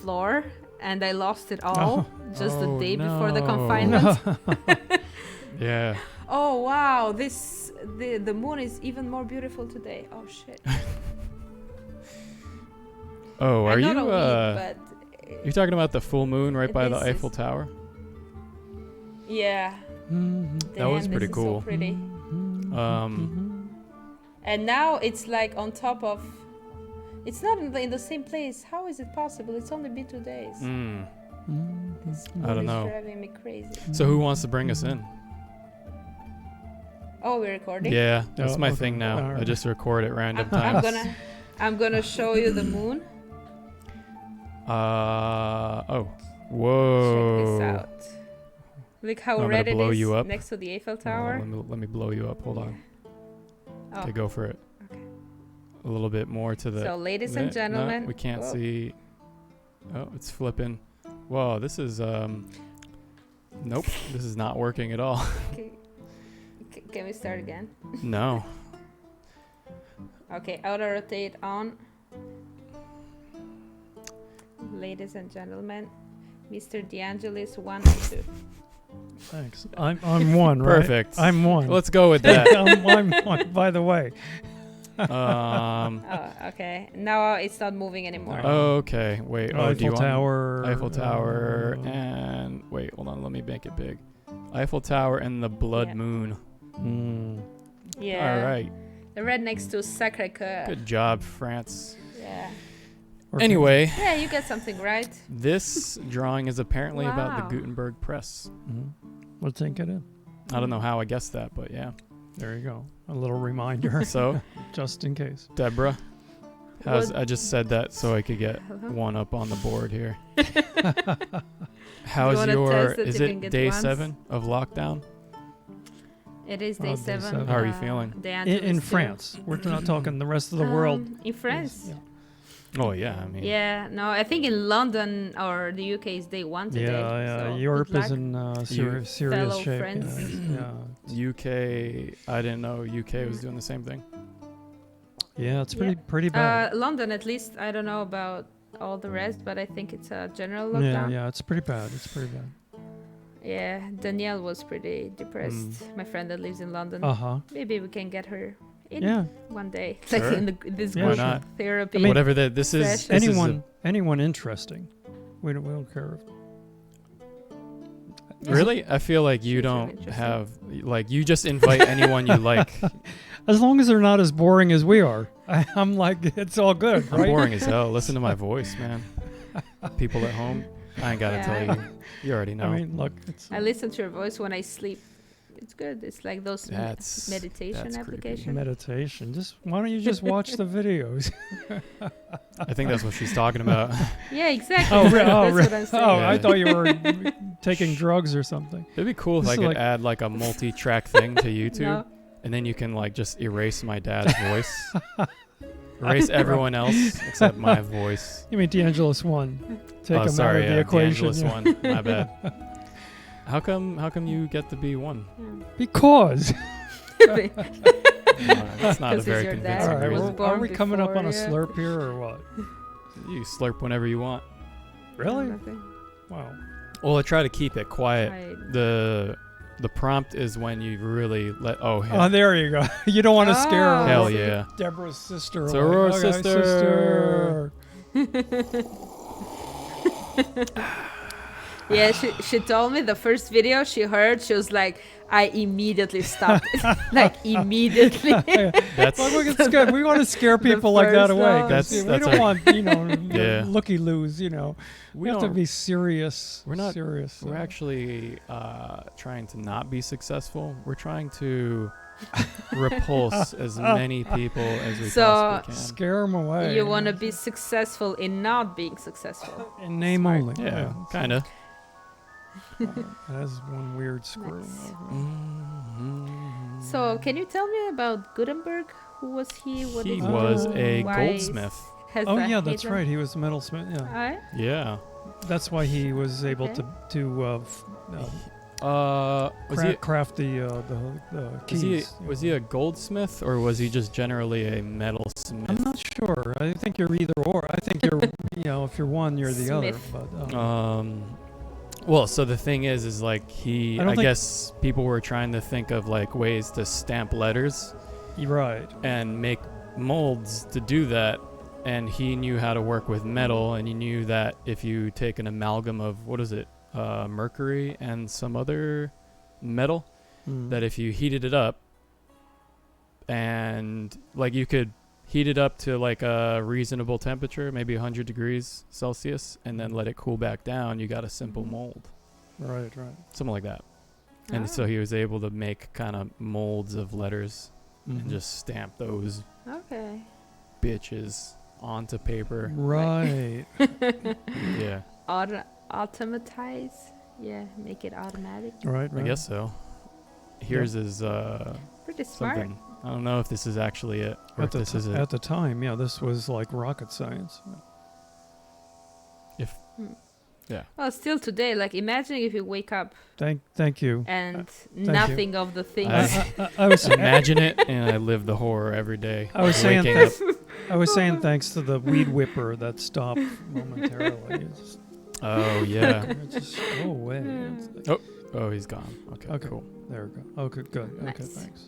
floor and I lost it all just the day no. before the confinement. Yeah. Oh wow, the moon is even more beautiful today. Oh shit. Oh, are I'm you not a weed, but you're talking about the full moon right by the this Eiffel is- Tower? yeah. That was Damn, pretty this is cool. So pretty. And now it's like on top of. It's not in the same place. How is it possible? It's only been 2 days. This I don't moon know. is driving me crazy. So who wants to bring us in? Oh, we're recording. Yeah, that's my okay. thing now. All right. I just record at random I'm times. I'm gonna show you the moon. Oh. Whoa. Check this out. Look how I'm red gonna it blow is you up. next to the Eiffel Oh, Tower. let me blow you up. Hold on. Oh, Okay, go for it. okay. A little bit more to the. So, ladies and No, gentlemen, we can't whoa. see. Oh, it's flipping. Whoa, this is Nope, this is not working at all. Okay. Can we start again? No. Okay, auto rotate on. Ladies and gentlemen, Mr. DeAngelis 1 and 2. Thanks. I'm one, right? Perfect. I'm one. Let's go with that. I'm one, by the way. um. Oh, okay. Now it's not moving anymore. Okay. Wait. Oh, do you Eiffel want Tower. Eiffel Tower and wait. Hold on. Let me make it big. Eiffel Tower and the blood Yeah. moon. Yeah. All right. The red next to Sacré-Cœur. Good job, France. Yeah. Anyway, Yeah, you got something right. this drawing is apparently about the Wow. Gutenberg Press. Let's take it in. I don't know how I guessed that, but yeah. There you go. A little reminder, So, just in case. Deborah, I just said that so I could get Hello? one up on the board here. You How's wanna your? test it Is if you can it get day once? 7 of lockdown? It is Oh, day day 7. seven. How are you feeling? In France. We're not talking the rest of the world. In France? Yeah. Oh yeah, I mean. Yeah, no, I think in London or the UK is day 1 today. Yeah, so Europe good is luck. in serious fellow shape. friends. Yeah. UK. I didn't know UK was doing the same thing. Yeah, it's Yeah. pretty bad. London, at least, I don't know about all the rest, but I think it's a general Yeah, lockdown. yeah, it's pretty bad. It's pretty bad. Yeah, Danielle was pretty depressed. My friend that lives in London. Uh-huh. Maybe we can get her in Yeah. one day, Sure. like in this Yeah, group Why not? therapy. Whatever that this is. Session. This is Anyone interesting. We don't care. really? I feel like you She's really don't interesting. have like you just invite anyone you like. As long as they're not as boring as we are. I'm like, it's all good, I'm right? boring as hell. Listen to my voice, man. People at home, I ain't gotta Yeah. tell you. You already know. I mean, look, it's I listen to your voice when I sleep. It's good. It's like those That's meditation that's creepy. applications. meditation. Why don't you just watch the videos? I think that's what she's talking about. Yeah, exactly. Oh, That's oh, what I'm saying. Oh, Yeah. I thought you were taking drugs or something. It'd be cool if This I is could like- add like a multi-track thing to YouTube, No. and then you can like just erase my dad's voice, erase everyone else except my voice. You mean DeAngelis 1. Take Oh, him sorry, out of the yeah, equation. DeAngelis yeah. one. My bad. How come you get to be one? Because. That's not a 'Cause he's very your dad. convincing All right, was reason. born are we coming up on a before, yeah. slurp here or what? You slurp whenever you want. Really? Nothing. Wow. Well, I try to keep it quiet. I- The prompt is when you really let. Oh, Oh, hell, there you go. You don't want to scare Oh. hell yeah. Deborah's sister. It's away. Aurora's Okay, sister. Yeah, she told me the first video she heard, she was like, I immediately stopped it. Like, immediately. That's Well, it's good. We want to scare people like that first away. one. 'Cause That's we don't our- want, Yeah. looky-loos, We have to don't- be serious. We're not- serious. We're actually trying to not be successful. We're trying to repulse as many people as we So- possibly can. scare them away. You want to be successful in not being successful. in name Smart. only. Yeah, kind of. That's one weird screw. Nice. Mm-hmm. So, can you tell me about Gutenberg? Who was he? What He did he was do? a Why goldsmith. has Oh that yeah, that's hidden- right. He was a metalsmith. Yeah, Alright. Yeah. that's why he was able Okay. to Was he craft the keys. was he a goldsmith or was he just generally a metalsmith? I'm not sure. I think you're either or. I think you're you know, if you're one, you're the other. Smith. But Well, so the thing is like I I guess people were trying to think of like ways to stamp letters you're right. and make molds to do that. And he knew how to work with metal, and he knew that if you take an amalgam of, what is it, mercury and some other metal, that if you heated it up and like you could heat it up to like a reasonable temperature, maybe 100 degrees Celsius, and then let it cool back down, you got a simple mold. Right. Something like that. And so he was able to make kind of molds of letters and just stamp those Okay. bitches onto paper. Right. Yeah. Automatize. Yeah, make it automatic. Right. I guess so. Here's his Pretty smart. something. I don't know if this is actually it or if this is it. At the time, yeah, this was like rocket science. Well, still today, like imagine if you wake up Thank you. and you. nothing of the things. I was Imagine it, and I live the horror every day. I was saying waking up. I was saying thanks to the weed whipper that stopped momentarily. It's Oh yeah. it just go away. It's like, Oh, he's gone. Okay. Cool. there we go. Okay, good. Okay, Nice. thanks.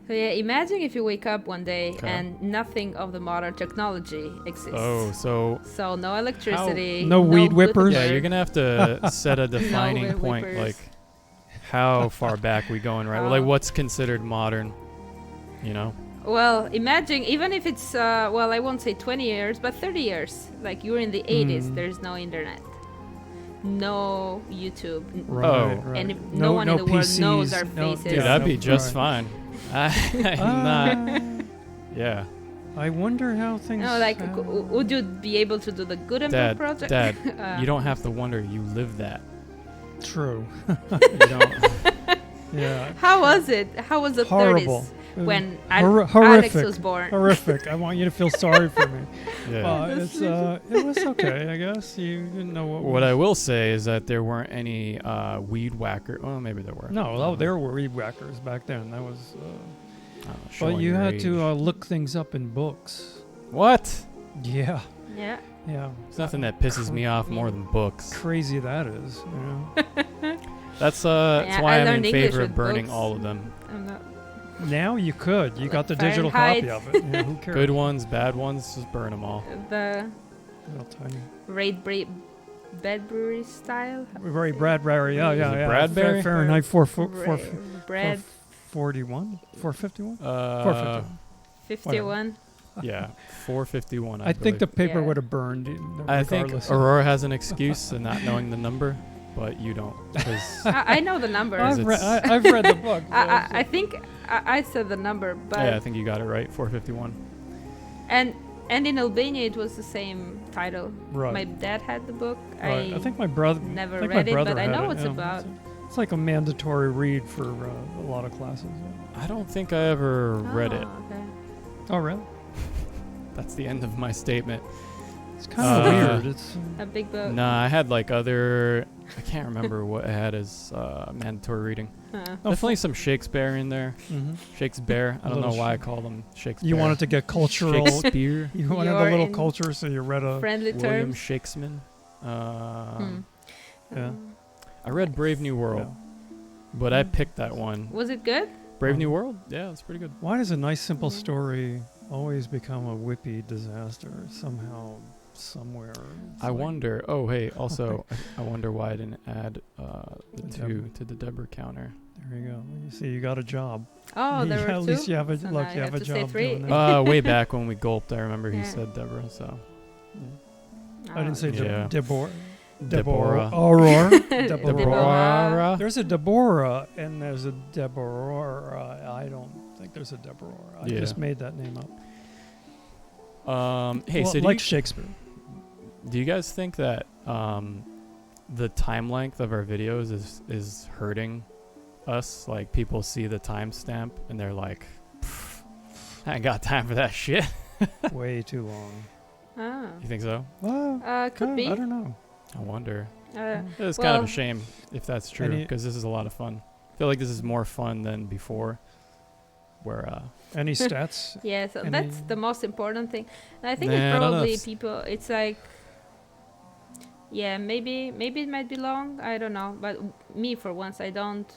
So yeah, imagine if you wake up one day Okay. and nothing of the modern technology exists. Oh, so So no electricity. No weed whippers? yeah, Gutenberg. you're gonna have to set a defining weed point, whippers. like how far back we going, right? Like what's considered modern, you know? Well, imagine even if it's well, I won't say 20 years, but 30 years. Like you're in the 80s, there's no internet, no YouTube, Right, Oh. right. and no one in the world knows our PCs, no- faces. Dude, Yeah, I'd be no, just right. fine. I'm not. Yeah. I wonder how things. No, like would you be able to do the Gutenberg project? Dad, you don't have to wonder. You live that. True. You don't. Yeah. How was it? How was the Horrible. 30s when Horrific. Alex was born? Horrific. I want you to feel sorry for me. Yeah. It was okay, I guess. You didn't know What I will say is that there weren't any weed whacker. Oh, maybe there were. No, there were weed whackers back then. That was. Showing But you your had age. to look things up in books. What? Yeah. Yeah. Yeah. There's nothing that pisses me off more than books. Crazy that is. You know? That's Yeah, why I I'm learned in English favor of with burning books. all of them. I'm not. Now you could. You Like got the digital copy Fahrenheit. of it. Yeah, who cares? Good ones, bad ones, just burn them all. The Little tiny. Bedbury style. Very Bradbury. Yeah, Is yeah, it yeah. Bradbury? Fahrenheit Bread 441? 451? 51. Yeah, 451. I think the paper Yeah. would have burned. I think regardless. Aurora has an excuse in not knowing the number, but you don't. 'cause- I know the number. I've I've read the book. I think I said the number, but yeah, I think you got it right. 451. and in Albania it was the same title. Right. My dad had the book. Right. I think my brother never I think read my it, brother but I had know it, what it's yeah. about. It's like a mandatory read for a lot of classes. I don't think I ever read it. Oh, okay. Oh, really? That's the end of my statement. It's kind of weird. It's A big book. Nah, I had like other. I can't remember what I had as mandatory reading. Definitely some Shakespeare in there. Shakespeare. I don't know Little why I call them Shakespeare. you wanted to get cultural. Shakespeare. You wanted You're a little in culture, so you read a. Friendly William terms. Shakespeare. Yeah. I read Brave New World, but I picked that one. Was it good? Brave New World? Yeah, it's pretty good. Why does a nice, simple story always become a whippy disaster somehow, somewhere? It's I like- wonder. Oh, hey. Also, I wonder why I didn't add the 2 to the Deborah counter. There you go. You see, you got a job. Oh, there were At two. least you have a So look. now You have a to say job 3. doing that. Way back when we gulped, I remember he Yeah. said Deborah. So I didn't say Yeah. Deborah. Deborah. Aurora. Deborah. There's a Deborah and there's a Deborah. I don't think there's a Deborah. I Yeah. just made that name up. Hey, Well, so like Shakespeare. do you guys think that the time length of our videos is hurting us? Like people see the timestamp and they're like, I ain't got time for that shit. Way too long. Ah. You think so? Well, Could be. I don't know. I wonder. Uh, It's kind of Well- a shame if that's true Any- because this is a lot of fun. I feel like this is more fun than before. where Any stats? Yeah, so Any- that's the most important thing. And I think Nah, it I don't know probably if- people. It's like, yeah, maybe it might be long. I don't know, but me for once, I don't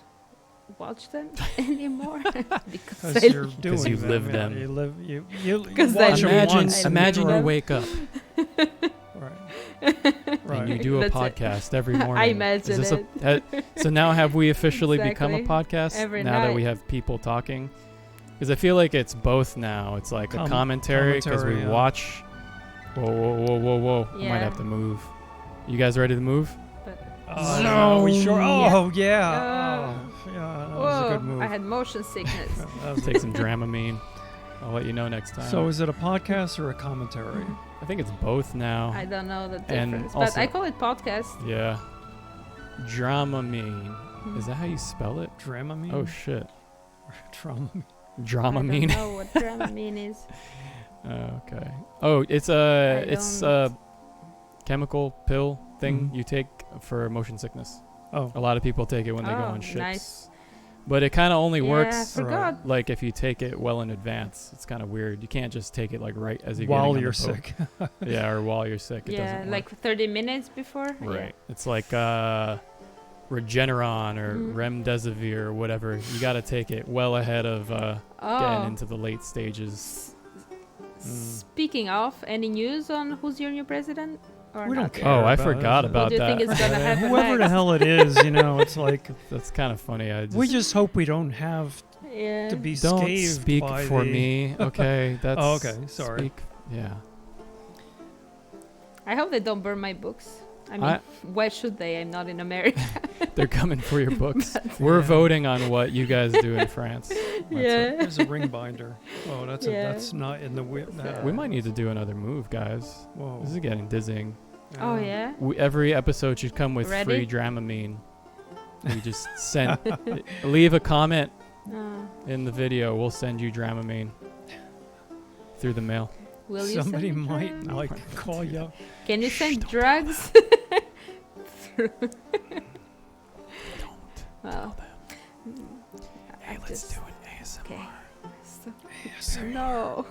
watch them anymore because Because I you're doing you them, live yeah, them. You live you 'Cause I watch them live once. them. imagine I you live wake up Right. and you Right. do a That's it. podcast every morning. I imagine Is this so now have we officially become a Exactly. podcast Every now that we night. have people talking? Because I feel like it's both now. It's like a commentary because we commentary, yeah. watch. Whoa! I might Yeah. have to move. You guys ready to move? No, we sure. Yeah. Oh yeah. Uh, Oh, yeah. That was a good move. I had motion sickness. That was a Take some Dramamine. I'll let you know next time. So is it a podcast or a commentary? I think it's both now. I don't know the And difference, but also- I call it podcast. Yeah. Dramamine. Is that how you spell it? Dramamine? Oh shit. Dramamine. I Dramamine. don't know what Dramamine is. Okay. Oh, it's a chemical pill thing Mhm. you take for motion sickness. Oh. A lot of people take it when they go Oh, on ships. nice. But it kind of only Yeah, I works forgot. like if you take it well in advance. It's kind of weird. You can't just take it like right as you're getting While on the you're boat. sick. Yeah, or while you're sick. It Yeah, doesn't like 30 minutes before. Right. It's like Regeneron or Mm. Remdesivir or whatever. You got to take it well ahead of Yeah. getting Oh. into the late stages. Speaking of, any news on who's your new president? Or We not? don't care. Oh, I about forgot it. about What do you that. think is gonna happen Whoever the next? hell it is, it's like That's kind of funny. we just hope we don't have Yeah. to be don't scathed speak by for the- me. Okay, that's Oh, okay, sorry. Yeah. I hope they don't burn my books. I mean, I- why should they? I'm not in America. They're coming for your books. We're Yeah. voting on what you guys do in France. Yeah. There's a ring binder. Oh, Yeah. that's not in the whip. We might need to do another move, guys. Whoa. This is getting dizzying. Oh yeah. Every episode should come with Ready? free Dramamine. We just send, leave a comment Oh. in the video. We'll send you Dramamine through the mail. Will you Somebody send me might drugs? like call you up. Can you send don't drugs? Don't Well, Hey, I let's just- do an ASMR. Okay. So- Yes, no,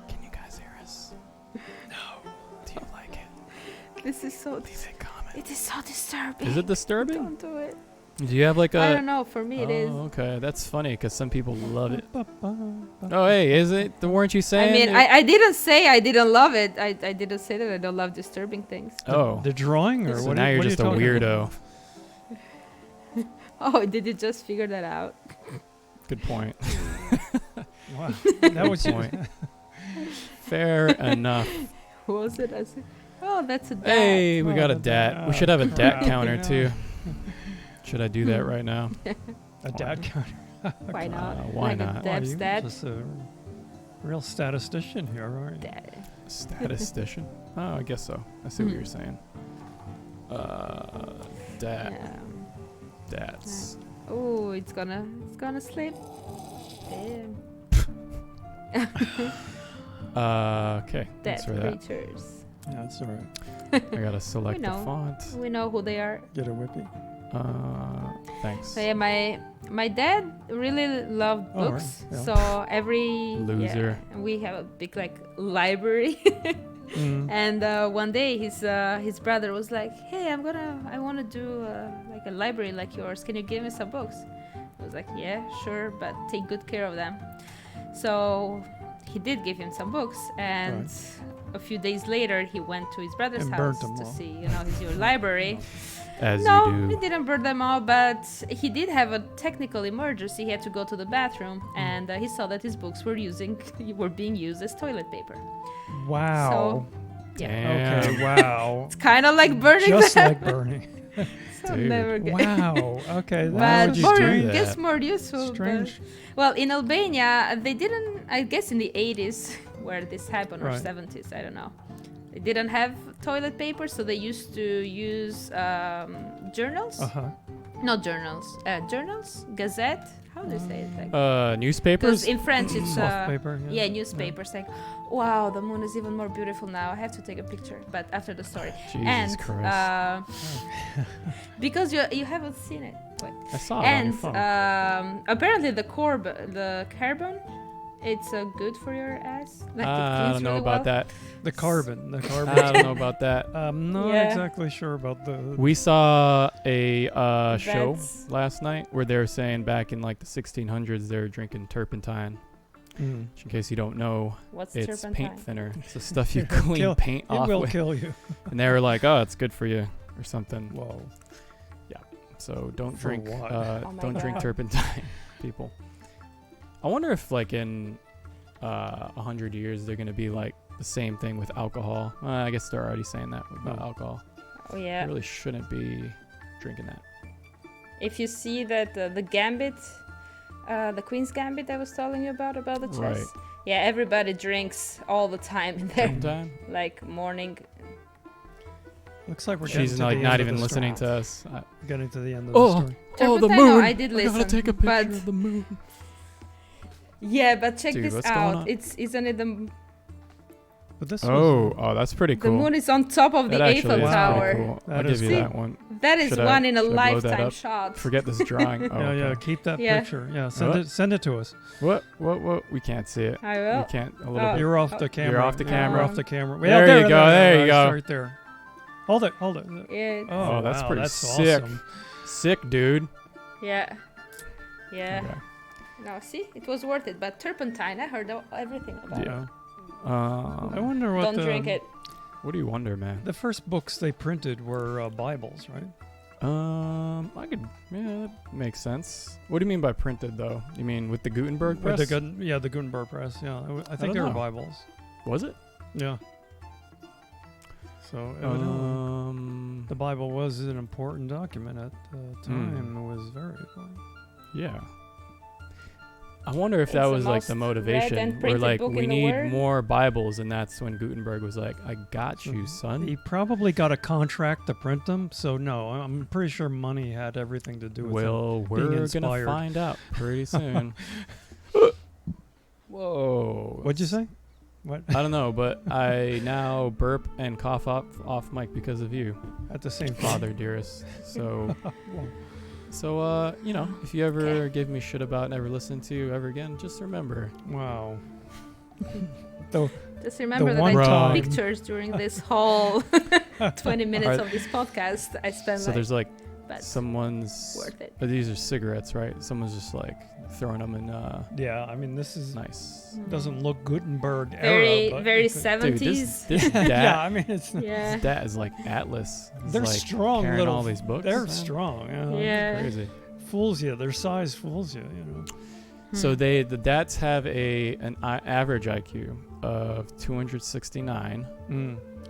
Can you guys hear us? No. Do you like it? this is so. Leave a comment. It is so disturbing. Is it disturbing? Don't do it. Do you have like a? I don't know. For me, it is. Okay, that's funny because some people love it. Oh, hey, is it? Weren't you I saying? mean, it- I didn't say I didn't love it. I didn't say that I don't love disturbing things. Oh, The drawing or so what? now you're what are just you a talking weirdo. about? Oh, did you just figure that out? Good point. Wow. That was Point. Fair enough. Who was it? I said, oh, that's a dad. Hey, we got a Oh, dat. We dat. should have a dat Crap. counter Yeah. too. Should I do that right now? A dad counter. Why not? Why like not? A dad's you're dad. just a real statistician here, aren't you? Dad. Statistician? Oh, I guess so. I see what you're saying. Dat. Yeah. Dats. Oh, it's gonna slip. Damn. Okay. Dead Thanks for that. creatures. Yeah, that's all right. I gotta select the know. font. We know who they are. Get a whippy. Thanks. So yeah, my dad really loved All right, books. yeah. So every Loser. yeah, we have a big like library. Mm. And one day his brother was like, "Hey, I want to do like a library like yours. Can you give me some books?" I was like, "Yeah, sure, but take good care of them." So he did give him some books, and a few days later he went to his brother's And house burnt them to all. see, his new library. As No, you he do. didn't burn them all, but he did have a technical emergency. He had to go to the bathroom, and he saw that his books were being used as toilet paper. Wow. So, yeah, Damn. Okay. Wow. it's kind of like burning Just them. like burning. So Dude. never good. Wow. Okay. Why But would you more, do gets that? more useful. but- Strange. well, in Albania, they didn't. I guess in the 80s, where this happened, or Right. 70s, I don't know. They didn't have toilet paper, so they used to use journals. Uh huh. Not journals. Journals, gazette. How do you say it? Like, Newspapers? because in French it's Soft paper. yeah, newspapers. Like, wow, the moon is even more beautiful now. I have to take a picture, but after the story. Jesus and Christ. because you haven't seen it. Wait. I saw it on your And phone. apparently the carbon it's good for your ass. Like it I cleans don't know really about well. that. The carbon. I don't know about that. I'm not Yeah. exactly sure about the. We saw a show That's- last night where they were saying back in like the 1600s they were drinking turpentine. Mm. Which, in case you don't know, What's it's turpentine? paint thinner. It's the stuff you It'll clean kill- paint It off will with. kill you. And they were like, "Oh, it's good for you," or something. Whoa. So don't For drink. what? Oh my Don't drink God. turpentine, people. I wonder if, like, in 100 years, they're gonna be like the same thing with alcohol. I guess they're already saying that about alcohol. Oh You yeah. really shouldn't be drinking that. If you see that the gambit, the Queen's Gambit I was telling you about the chess. Right. Yeah, everybody drinks all the time in there, Turpentine. like morning. Looks like we're getting She's to like the not end of even the listening story. to us. Getting to the end of Oh. the story. Oh, the Turpentine, no, moon! I did I gotta listen, take a picture but of the moon. yeah, but check Dude, this what's going out. on? Isn't it the But this Oh, that's pretty cool. the moon is on top of That the actually Eiffel is Tower. pretty cool. That I'll is give you cool. that one. That is Should I- one in a should I blow that lifetime up? shot. Forget this drawing. Oh, Yeah, okay. yeah. Keep that Yeah. picture. Yeah, What? send it to us. What? We can't see it. I We will. can't. A little Oh. bit. You're off the camera. You're off the Yeah, camera. You're off the camera. There Yeah, you go, there you it's go. Right there. Hold it. Yeah. Oh, that's wow, pretty that's sick. Awesome. Sick, dude. Yeah. Yeah. Okay. No, see, it was worth it. But turpentine, I heard everything about it. Yeah. I wonder what Don't drink it. What do you wonder, man? The first books they printed were Bibles, right? I could. Yeah, that makes sense. What do you mean by printed, though? You mean with the Gutenberg Press? With the Gutenberg Press. Yeah, I think don't they were know. Bibles. Was it? Yeah. So evidently, the Bible was an important document at the time. It was very important. Yeah. I wonder if It's that the was like the most read motivation, and where printed like book we in the need world. more Bibles, and that's when Gutenberg was like, "I got you, son." He probably got a contract to print them. So no, I'm pretty sure money had everything to do with it. Well, being we're gonna inspired. find out pretty soon. Whoa. What'd you say? What? I don't know, but I now burp and cough off mic because of you, At the same time. Father dearest. So, Well, you know, if you ever give me shit about never listening to you ever again, just remember. wow. Just remember that one I time- took pictures during this whole 20 minutes Are- of this podcast. I spent So there's like but someone's. worth it. But these are cigarettes, right? Someone's just like throwing them in. Yeah, I mean, this is Nice. doesn't look Gutenberg Very, era, but very it could- 70s. Dude, this dad. yeah, I mean, it's yeah. That is like Atlas. It's they're like strong carrying little. all these books. They're man. strong. Yeah. Crazy. Fools you. Their size fools you. You know. So Hmm. the dads have an average IQ of 269.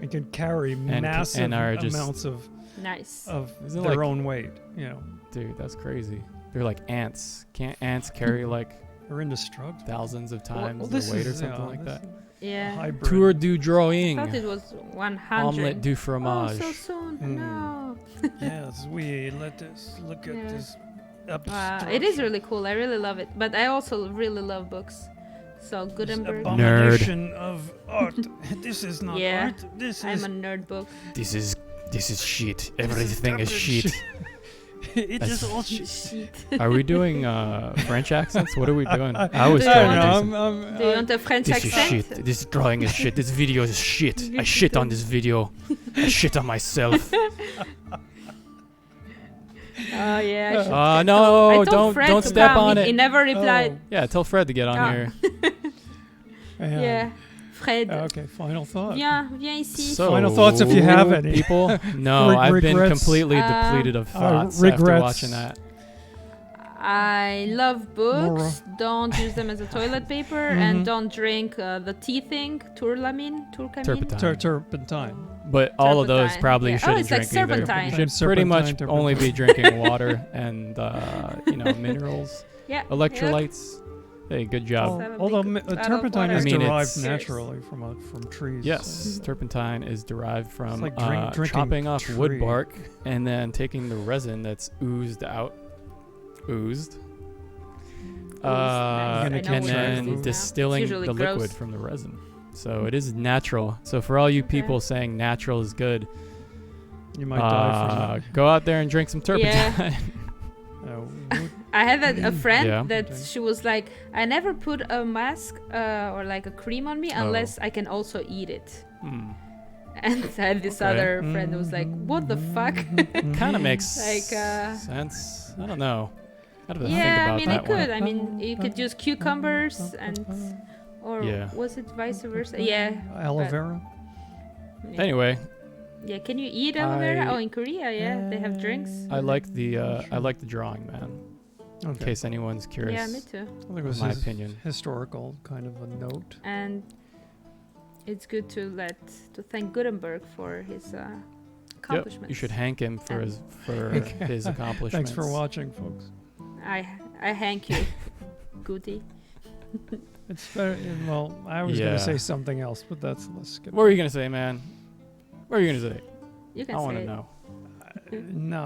It can carry massive and are just- amounts of Nice. Isn't it their like- own weight. You know, Dude, that's crazy. They're like ants. Can't ants carry like they're indestructible. thousands of times Well, the this weight or is, something like this that? Yeah. Hybrid. Tour du I drawing. thought it was 100. Omelette du Oh, fromage. so soon. Mm. No. Yes, we let us look at Yeah. this. It is really cool. I really love it. But I also really love books. So Gutenberg. Abomination of art. This is not Yeah. art. This I'm is. a nerd book. This is shit. Everything is shit. It That's- is all shit. Shit. Are we doing French accents? What are we doing? I Do was you trying want to to- do some. Do you want a French This is accent? shit. This drawing is shit. This video is shit. I shit on this video. I shit on myself. Oh yeah. I should No, I told don't Fred don't to step come. on He it. never replied. Yeah, tell Fred to get on Ah. here. Yeah. Fred. Okay, final thought. Viens ici. So, Final thoughts if you have any. People, no, I've been Regrets. completely depleted of thoughts after regrets. watching that. I love books. Moral. Don't use them as a toilet paper, and don't drink the tea thing, turlamine. Turpentine. Turpentine. But all of those Turpentine. probably Yeah. you shouldn't it's like drink either. serpentine. You should Serpentine, pretty much turpentine. only be drinking water and minerals, Yeah. electrolytes. Hey, good job. Seven Although big- out of turpentine water. is I mean, derived it's- naturally from trees. Yes, so- turpentine is derived from like drinking chopping off wood tree. bark and then taking the resin that's oozed. Nice. I know And what it then is now. distilling It's usually the liquid gross. from the resin. So it is natural. So for all you Okay. people saying natural is good, You might die from go out there and drink some turpentine. that. I had a friend Yeah. that Okay. she was like, I never put a mask or like a cream on me unless I can also eat it. Hmm. And I had this Okay. other friend that was like, what the fuck? Kind of makes Like, sense. I don't know. I have to think Yeah, about I mean, that it could. one. I mean, you could use cucumbers and, or Yeah. was it vice versa? Yeah. Aloe but- vera. Yeah. Anyway, Yeah, can you eat aloe vera? I- Oh, in Korea, yeah, they have drinks. I like the drawing, man. In Okay. case anyone's curious. Yeah, me too. I think it was my opinion. historical kind of a note. And it's good to thank Gutenberg for his Yep. accomplishments. You should thank him for And- his accomplishments. Thanks for watching, folks. I thank you, Guti. It's better. Well, I was Yeah. going to say something else, but let's skip. What were you gonna say, man? What were you gonna say? You can I say want to it. know. No,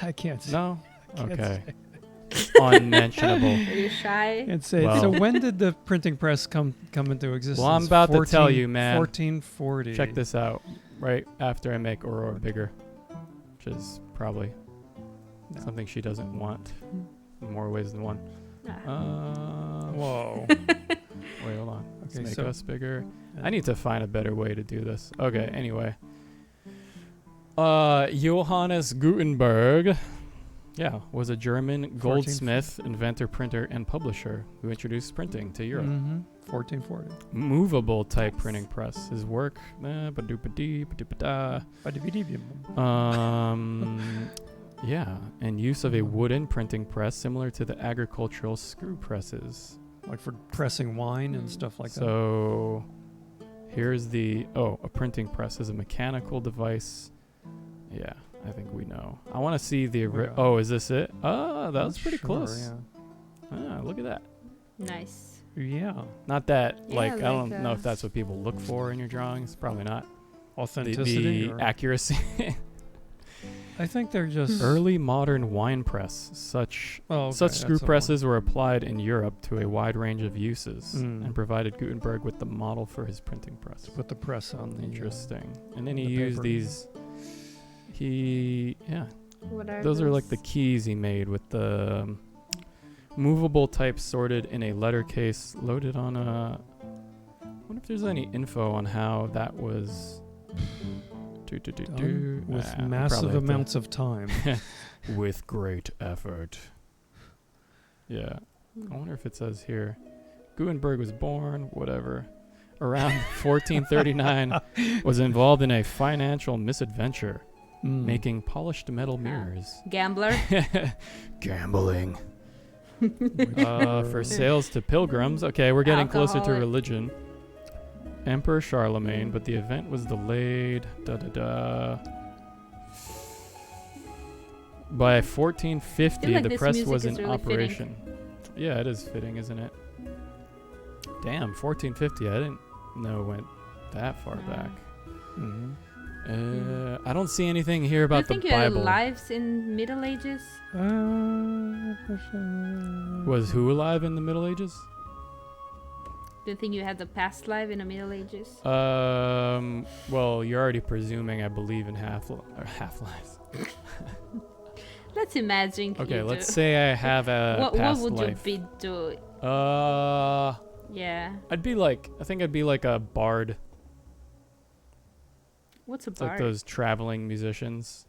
I can't say. No. Can't Okay. say. Unmentionable. Are you shy? Can't say. Well- So when did the printing press come into existence? Well, I'm about to tell you, man. 1440. Check this out. Right after I make Aurora bigger, which is probably No. something she doesn't want in more ways than one. Ah. Whoa. Wait, hold on. Let's Okay, make so- us bigger. I need to find a better way to do this. Okay, anyway. Johannes Gutenberg, was a German goldsmith, inventor, printer, and publisher who introduced printing to Europe. 1440. Movable type printing press. His work, ba-doop-a-dee, ba-doop-a-da. And use of a wooden printing press similar to the agricultural screw presses. Like for pressing wine and stuff like that. So here's a printing press is a mechanical device. Yeah, I think we know. I want to see the is this it? Oh, that was pretty close. Look at that. Nice. Yeah. Not that Yeah, like I don't like, know if that's what people look for in your drawings. Probably not. Authenticity. The accuracy. I think they're just Early modern wine press. Such screw presses were applied in Europe to a wide range of uses and provided Gutenberg with the model for his printing press. Put the press on the. Interesting. And then he the used paper. these. What are Those are like the keys he made with the movable type sorted in a letter case loaded on a. I wonder if there's any info on how that was. Done with Nah, massive probably have to- amounts of time. with great effort. Yeah. I wonder if it says here. Gutenberg was born, whatever, around 1439, was involved in a financial misadventure, making polished metal mirrors. Gambler. Gambling. For sales to pilgrims. Okay, we're getting closer to Alcoholic. religion. Emperor Charlemagne, but the event was delayed. By 1450, like the this press music was is in really fitting. operation. Yeah, it is fitting, isn't it? Damn, 1450. I didn't know it went that far back. I don't see anything here Do you about the think you had Bible. lives in Middle Ages? Was who alive in the Middle Ages? Do you think you had the past life in the Middle Ages? Well, you're already presuming I believe in half-lives. Let's imagine. Okay, you let's do. say I have a What past would life. you be doing? I Yeah. think I'd be like a bard. What's a It's bard? like those traveling musicians.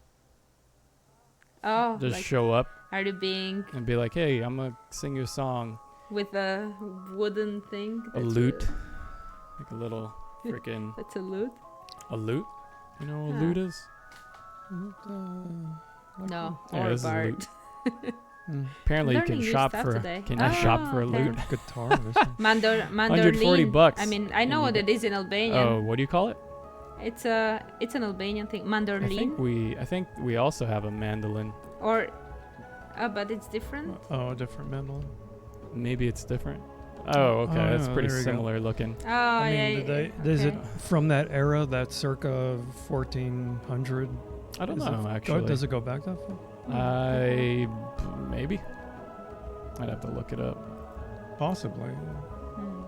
Oh, Just like, show up are you being and be like, hey, I'm gonna sing you a song. with a wooden thing? A lute. Like a little freaking That's a lute? a lute. You know what a Huh. lute is? No, Yeah, or a this is a bard. lute. Apparently you can Learning new shop stuff for today. can you shop for a okay. lute? Guitar or something. Mandolin. 140 bucks. I mean, I know what it is in Albania. Oh, what do you call it? It's an Albanian thing. Mandolin. I think we also have a mandolin. Or, but it's different. Oh, a different mandolin. Maybe it's different. Oh, okay. Oh, That's yeah, pretty there you go. similar looking. Oh, I mean, yeah. is it okay. from that era, that circa 1400? I don't Is know, it- actually. Does it go back that far? Maybe. I'd have to look it up. Possibly. Hmm.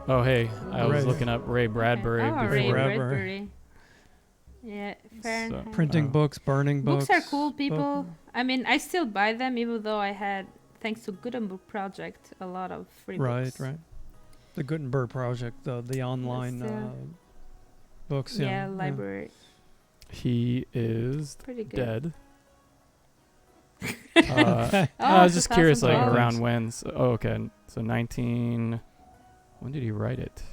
Oh, hey. I was Ray. looking up Ray Bradbury Okay. Oh, before. Ray Bradbury. Bradbury. Yeah, fair. So- Printing Oh. books, burning books. Books are cool, people. I mean, I still buy them, even though I had thanks to Gutenberg project, a lot of free Right, books. right. The Gutenberg project, the online books. Yeah, library. He is Pretty good. dead. Oh, I was just curious, like 2012. around when. So, okay. So 19. When did he write it?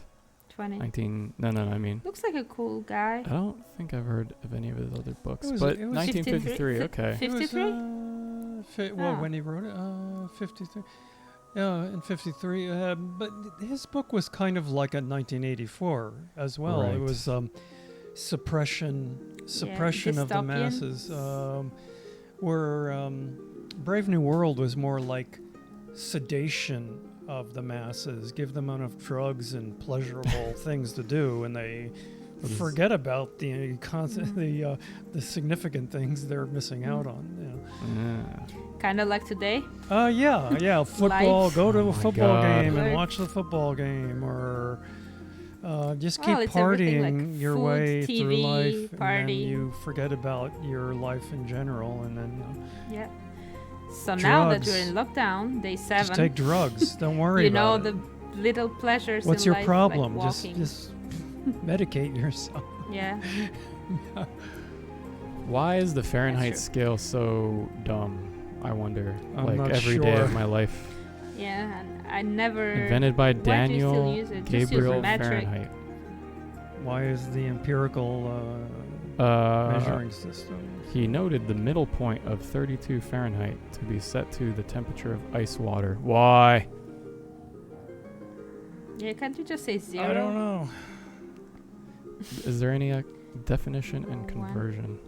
20. 19. No. I mean, Looks like a cool guy. I don't think I've heard of any of his other books. It was- But it was 1953. Okay. 53? Well, Ah. when he wrote it, 53. Yeah, in 53. But his book was kind of like a 1984 as well. Right. It was suppression of the dystopian. masses. Where Brave New World was more like sedation of the masses, give them enough drugs and pleasurable things to do, and they forget about the significant things they're missing out on. Yeah. Kind of like today. Yeah. Football. Life. Go to Oh a my football God. game and Life. watch the football game, or just keep Well, it's everything, partying like your food, way through TV, life, and party. then you forget about your life in general, and then Yeah. So now that you're Drugs. in lockdown, day 7, just take drugs. Don't worry you know about it. the little pleasures What's in your life, problem? like Just walking. just medicate yourself. Yeah. Why is the Fahrenheit true. scale so dumb? I wonder. I'm like not every day sure. of my life. Yeah, and I never. Invented by Why do you still Daniel use it? Just use Gabriel metric. Fahrenheit. Why is the empirical Uh, measuring system? He noted the middle point of 32 Fahrenheit to be set to the temperature of ice water. Why? Yeah, can't you just say 0? I don't know. Is there any definition and One. conversion?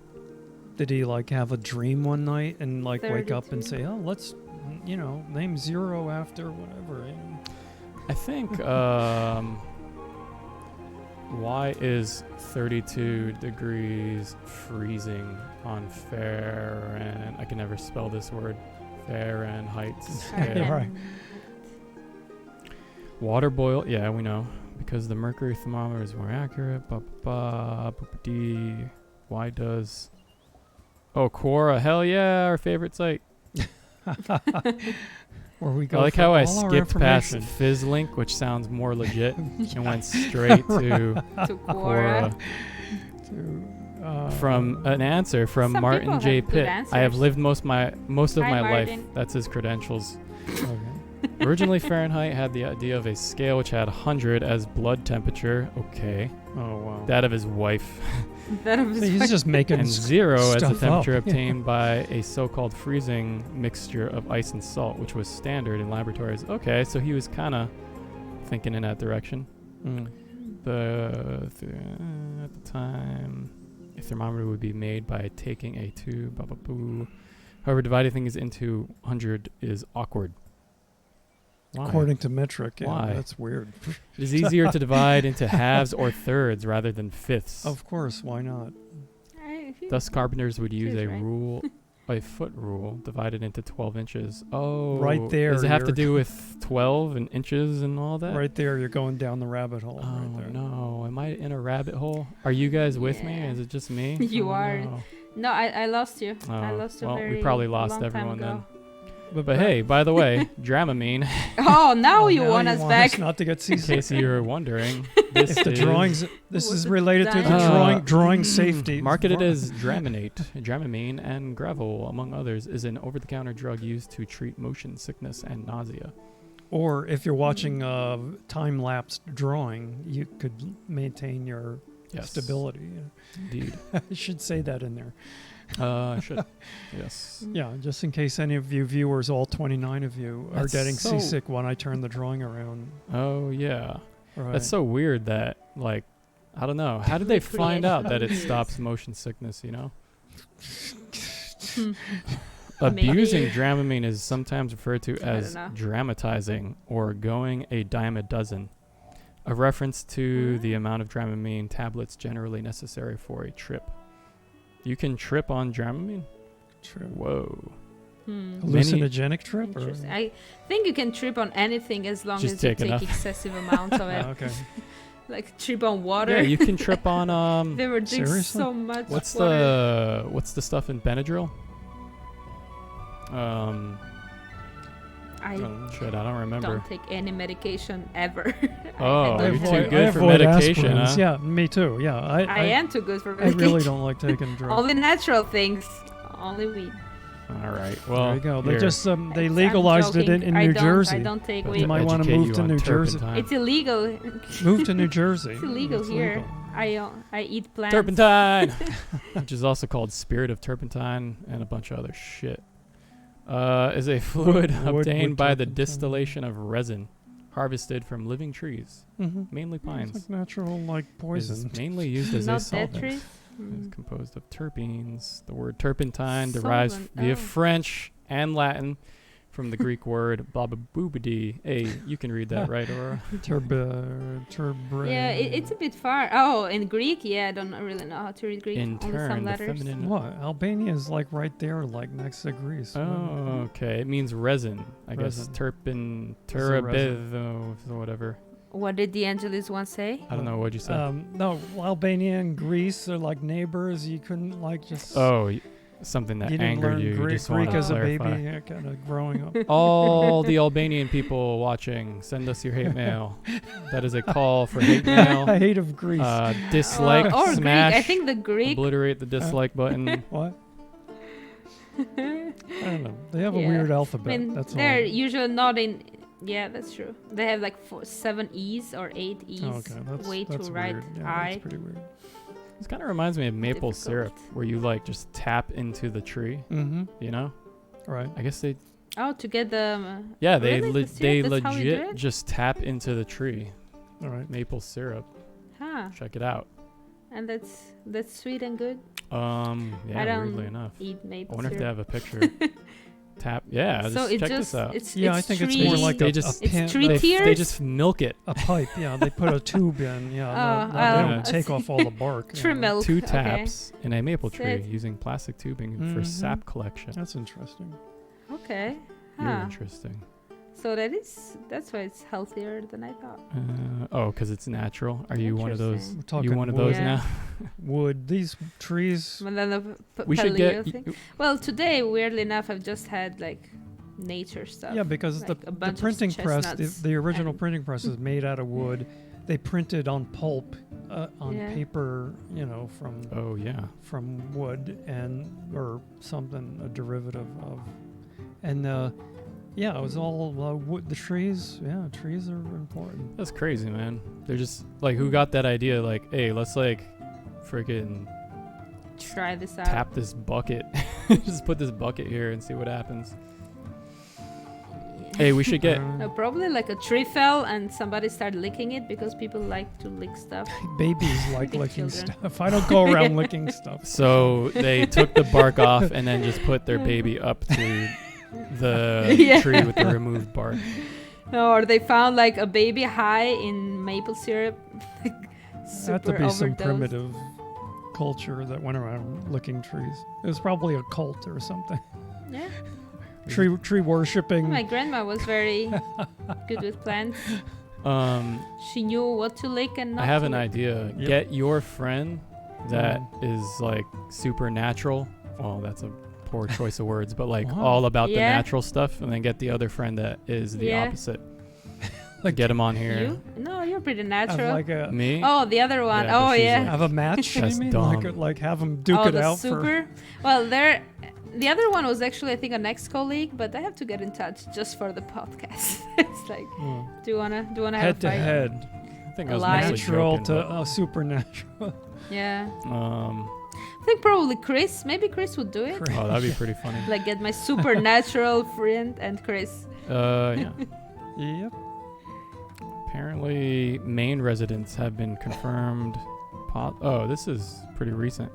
Did he like have a dream one night and like wake up and 32. say, "Oh, let's, name 0 after whatever." I think, why is 32 degrees freezing on Fahrenheit? I can never spell this word. Fahrenheit scale. Right. Water boil, yeah, we know. Because the mercury thermometer is more accurate. Why does... Oh, Quora, hell yeah, our favorite site. Where we go. I like for how I all our skipped past information. Fizzlink, which sounds more legit, and went straight to To Quora. Quora. From an answer from Some Martin people J. have good Pitt. I have answers. lived most of Hi, my life. Martin. That's his credentials. Okay. Originally, Fahrenheit had the idea of a scale which had 100 as blood temperature. Okay. Oh wow. That of his wife. That was He's just making And 0 as the stuff temperature up. obtained by a so-called freezing mixture of ice and salt, which was standard in laboratories. Okay, so he was kind of thinking in that direction. Mm. At the time, a thermometer would be made by taking a tube. Blah, blah, blah. However, dividing things into 100 is awkward. Why? According to metric, yeah, Why? that's weird. It is easier to divide into halves or thirds rather than fifths. Of course, why not? Thus, carpenters would use Cheers, a right? rule, a foot rule, divided into 12 inches. Oh, Right there, Does it have to you're- do with 12 and inches and all that? Right there, you're going down the rabbit hole. Oh right there. no! Am I in a rabbit hole? Are you guys with me? Yeah. Is it just me? You Oh, are. no. No, I lost you. I Oh, lost you well, very we probably lost long everyone time ago. But hey, by the way, Dramamine, Oh, now Oh, you now want us back. not to get in seasick. case you were wondering, this If the is drawings, this Was is it related to the dynamite? drawing safety. marketed as Draminate, Dramamine, and Gravel, among others, is an over-the-counter drug used to treat motion sickness and nausea. Or if you're watching a time-lapse drawing, you could maintain your Yes, stability. indeed. I should say that in there. I should. Yes. Yeah, just in case any of you viewers, all 29 of you, are That's getting so- seasick when I turn the drawing around. Oh yeah. Right. That's so weird that, like, I don't know. How did they find out that it Recreation. stops motion sickness, you know? Maybe- Abusing Dramamine is sometimes referred to I as don't know. dramatizing or going a dime a dozen, a reference to the amount of Dramamine tablets generally necessary for a trip. You can trip on Dramamine? True. Whoa. Hallucinogenic trip? Or? Interesting. I think you can trip on anything as long Just as you take take enough. excessive amounts of it. Ah, okay. Like trip on water. Yeah, you can trip on They were drinking Seriously? so much what's water. the stuff in Benadryl? I Shit, I don't remember. don't take any medication ever. Oh, I you're don't too take- good for avoid medication, aspirins. huh? Yeah, me too. Yeah, I am too good for I medication. really don't like taking drugs. Only natural things. Only weed. All right. Well, there you go. They here. just they I'm legalized it joking. in I New don't- Jersey. I don't take But weed. You might want to educate move you to on New Jersey. turpentine. It's illegal. Move to New Jersey. It's illegal It's here. legal. I eat plants. Turpentine, which is also called spirit of turpentine and a bunch of other shit, is a fluid Wood obtained by the turpentine. distillation of resin harvested from living trees, Mm-hmm. mainly It's pines. like natural, like It poison. is mainly used as a Not dead solvent. trees. It's Mm. composed of terpenes. The word turpentine derives Solvent, via oh. French and Latin from the Greek word blababoobidi. Hey, you can read that, right, Aurora? Yeah, it's a bit far. Oh, in Greek, yeah, I don't really know how to read Greek. In Only turn, some the letters. feminine. What? Albania is like right there, like next to Greece. Oh, okay. It means resin. I guess Resin. turpin, It's a resin. turabitho, or whatever. What did the Angeles one say? I don't know what you said. No, Albania and Greece are like neighbors. You couldn't like just. Oh, something that you didn't angered learn you. You Greek, just want Greek to as a clarify. baby, kind of growing up. All the Albanian people watching, send us your hate mail. That is a call for hate mail. I hate of Greece. Dislike, or smash, Greek. I think the Greek. obliterate the dislike button. What? I don't know. They have a Yeah. weird I alphabet. mean, That's they're all. usually not in. Yeah, that's true. They have like 7 E's or 8 E's. Oh, okay, that's way that's to write weird. Yeah, I. that's pretty weird. This kind of reminds me of maple Difficult. syrup, where you like just tap into the tree. Mm-hmm. You know? Right. I guess they. Oh, to get the. Yeah, Really? The they syrup? That's how we do legit it? just tap into the tree. All right. Maple syrup. Huh. Check it out. And that's sweet and good. Yeah, I don't weirdly enough. eat I maple wonder if they syrup. have a picture. Tap. Yeah, So just it check just this out. it's Yeah, I it's think it's three, more like They a, just- a pan, It's three They tiers. just milk it. a pipe. Yeah, they put a tube in. Yeah, Oh, they um, don't take off all the bark. you True know. milk. Two okay. taps in a maple That's tree it. using plastic tubing for Mhm. sap collection. That's interesting. Okay. Very Huh. interesting. So that's why it's healthier than I thought. Because it's natural. Are you one of those? Interesting. We're talking You one of wood. those Yeah. now? Wood. These trees. And then the We should paleo get. thing. Well, today, weirdly enough, I've just had like nature stuff. Yeah, because like a the bunch of printing press, chestnuts the original and- printing press is made out of wood. They printed on pulp, on Yeah. paper, Oh yeah. from wood or something, a derivative of, and yeah, it was all wood. The trees, yeah, trees are important. That's crazy, man. They're just like, who got that idea? Like, hey, let's like, freaking Try this out. tap this bucket. Just put this bucket here and see what happens. Hey, we should get. Probably like a tree fell and somebody started licking it because people like to lick stuff. Babies like Big licking children. stuff. I don't go around licking stuff. So they took the bark off and then just put their baby up to the Yeah. tree with the removed bark. Or they found like a baby high in maple syrup. Had to Super be some overdosed. primitive culture that went around licking trees. It was probably a cult or something. Yeah. Tree worshipping. My grandma was very good with plants. She knew what to lick and not I have to an lick. idea. Yep. Get your friend that is like supernatural. Well, that's a poor choice of words, but like Wow. all about the Yeah. natural stuff, and then get the other friend that is the Yeah. opposite. Like Get him on here. You? No, you're pretty Have natural. like a Me? Oh, the other one. Yeah, but Oh, she's yeah. like- have a match. That's you mean? dumb. Like have them duke Oh, it the out super. Well, the other one was actually, I think, an ex-colleague, but I have to get in touch just for the podcast. It's like, for do you wanna have head a to fight? head, I think I was Alive. mostly natural joking, to supernatural. Yeah. but, I think probably Chris. Maybe Chris would do it. oh, that'd be pretty funny. Like get my supernatural friend and Chris. Yeah. Yep. Apparently, Maine residents have been confirmed. Oh, this is pretty recent.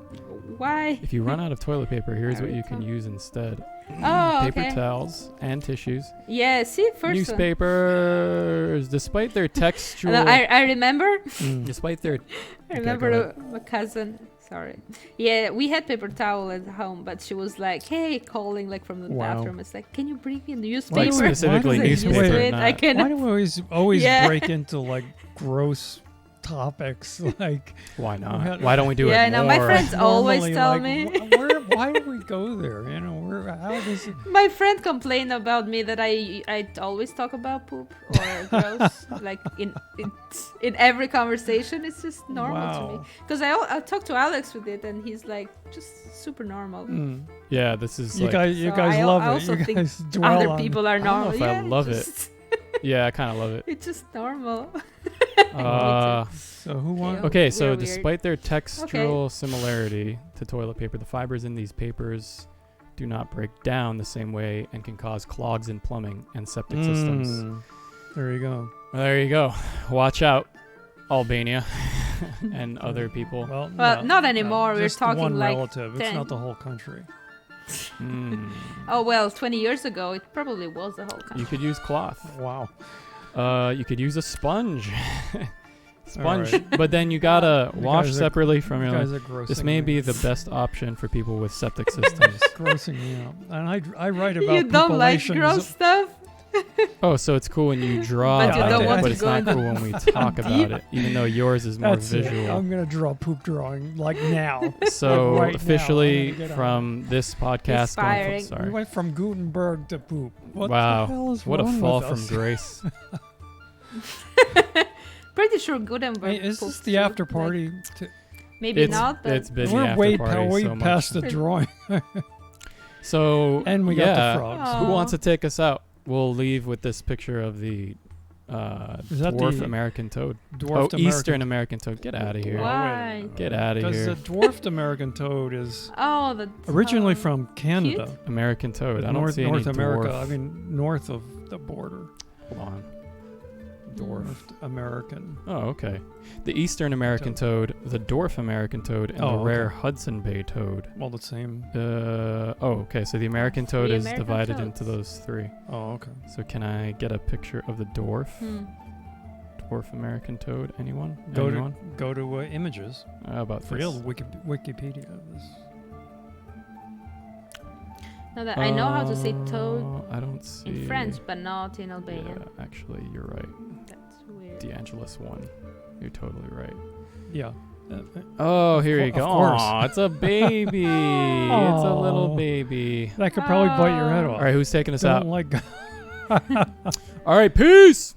Why? If you run out of toilet paper, here's what you can Naruto. use instead. Oh, Paper okay. towels and tissues. Yeah, see, first one. Newspapers, despite their textual, No, I remember. despite their, I Okay, remember go my cousin. Sorry. Yeah, we had paper towel at home, but she was like, "Hey," calling like from the Wow. bathroom. It's like, "Can you bring me a newspaper?" like specifically Why do they- Used to newspaper. it, I not- can. Why do we always Yeah. break into like gross topics? Like Why Why- not? Why don't we do Yeah, it no, more? my friends always normally, tell like, me. Why why do we go there? You know, how does it? My friend complained about me that I always talk about poop or gross, like in every conversation. It's just normal to me. Because I talk to Alex with it, and he's like just super normal. Yeah, this is You like, guys I love also it. You think guys dwell other on people are I don't know normal. if Yeah, I love it. just- Yeah, I kind of love it. It's just normal. So who won? Okay, We're so weird. despite their textural similarity to toilet paper, the fibers in these papers do not break down the same way and can cause clogs in plumbing and septic systems. There you go. Well, there you go. Watch out, Albania and other people. Well, not anymore. We're just talking one like relative. It's 10. not the whole country. Oh well, 20 years ago it probably was the whole You country. could use cloth. Wow. You could use a sponge. Sponge. right. But then you gotta You wash guys are- separately from You your... guys are grossing This may me. be the best option for people with septic systems. grossing me out. And I write about You don't like populations gross stuff? Oh, so it's cool when you draw But you about don't it, want but to it's go not into cool when we talk about deep. it, even though yours is more That's it. visual. I'm gonna draw a poop drawing like now. So Right now, officially I'm gonna get on from this podcast, Inspiring. We sorry. went from Gutenberg to poop. What Wow, the hell is what a wrong fall with from us? grace. Pretty sure Gutenberg. Hey, is this pooped the too, after like, party? maybe It's not, but it's been the We're after way, party way so past much. the drawing, So and we yeah, got the frogs. who Aw. wants to take us out? We'll leave with this picture of the Is that dwarf the American toad. Dwarfed Eastern American toad. Get out of here. Why? Get out of Because here. the dwarfed American toad is oh, the originally from Canada. American toad. I don't North, see North any America. dwarf. I mean, north of the border. Hold on. Dwarf. Dwarfed American. Oh, okay. The Eastern American toad, the dwarf American toad, and the Oh, rare okay. Hudson Bay toad. Well, the same. Okay. So the American toad The is American divided toads. into those three. Oh, okay. So can I get a picture of the dwarf? Dwarf American toad? Anyone? Anyone? Go to images. How about For this? real, Wikipedia. Now that I know how to say toad I don't see. in French, but not in Albanian. Yeah, actually, you're right. That's weird. DeAngelis one. You're totally right. Yeah. Oh, here you Of go. course. Aw, it's a baby. It's a little Aw. baby. That could probably bite your head off. All right, who's taking us Don't out? like. All right, peace.